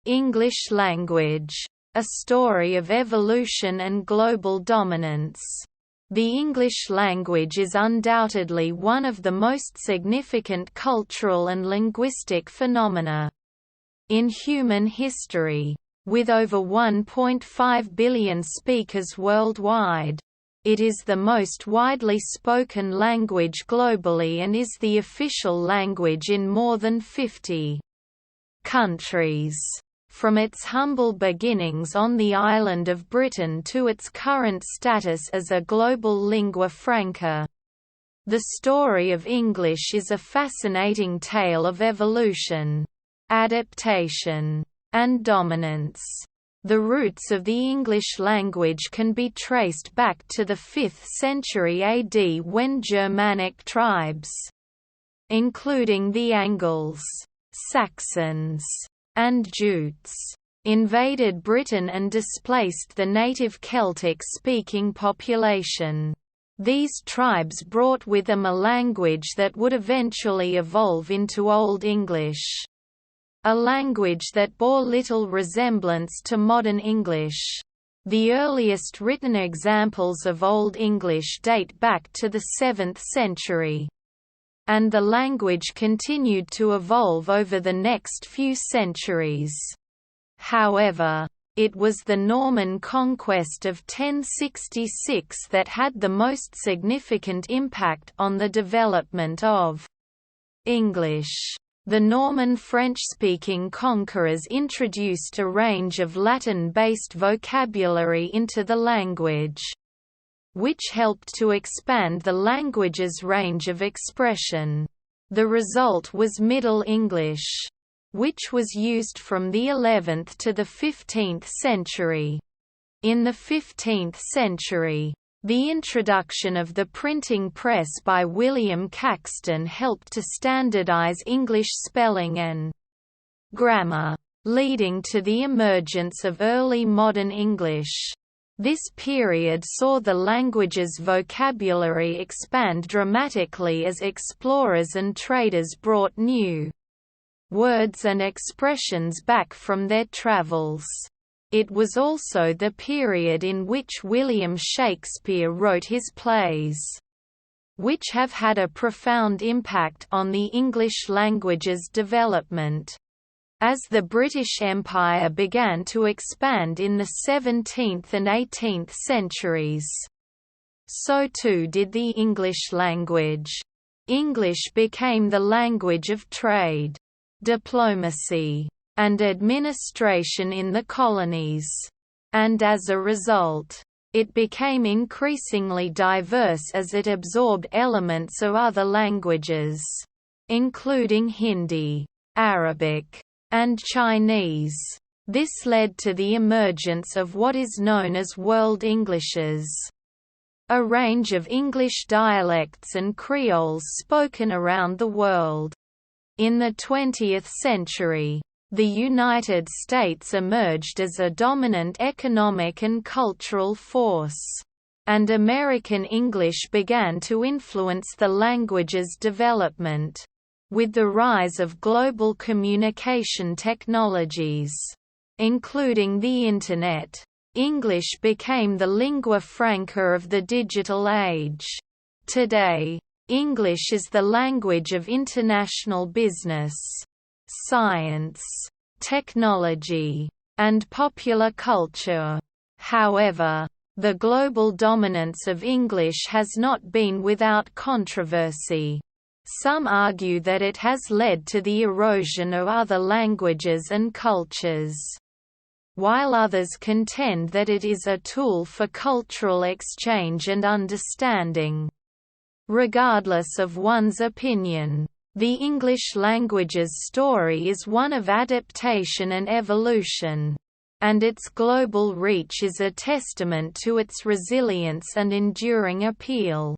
English language. A story of evolution and global dominance. The English language is undoubtedly one of the most significant cultural and linguistic phenomena in human history. With over 1.5 billion speakers worldwide, it is the most widely spoken language globally and is the official language in more than 50 countries. From its humble beginnings on the island of Britain to its current status as a global lingua franca, the story of English is a fascinating tale of evolution, adaptation, and dominance. The roots of the English language can be traced back to the 5th century AD when Germanic tribes, including the Angles, Saxons, and Jutes, invaded Britain and displaced the native Celtic-speaking population. These tribes brought with them a language that would eventually evolve into Old English, a language that bore little resemblance to modern English. The earliest written examples of Old English date back to the 7th century, and the language continued to evolve over the next few centuries. However, it was the Norman conquest of 1066 that had the most significant impact on the development of English. The Norman French-speaking conquerors introduced a range of Latin-based vocabulary into the language, which helped to expand the language's range of expression. The result was Middle English, which was used from the 11th to the 15th century. In the 15th century, the introduction of the printing press by William Caxton helped to standardize English spelling and grammar, leading to the emergence of early modern English. This period saw the language's vocabulary expand dramatically as explorers and traders brought new words and expressions back from their travels. It was also the period in which William Shakespeare wrote his plays, which have had a profound impact on the English language's development. As the British Empire began to expand in the 17th and 18th centuries, so too did the English language. English became the language of trade, diplomacy, and administration in the colonies, and as a result, it became increasingly diverse as it absorbed elements of other languages, including Hindi, Arabic, and Chinese. This led to the emergence of what is known as World Englishes, a range of English dialects and creoles spoken around the world. In the 20th century, the United States emerged as a dominant economic and cultural force, and American English began to influence the language's development. With the rise of global communication technologies, including the Internet, English became the lingua franca of the digital age. Today, English is the language of international business, science, technology, and popular culture. However, the global dominance of English has not been without controversy. Some argue that it has led to the erosion of other languages and cultures, while others contend that it is a tool for cultural exchange and understanding. Regardless of one's opinion, the English language's story is one of adaptation and evolution, and its global reach is a testament to its resilience and enduring appeal.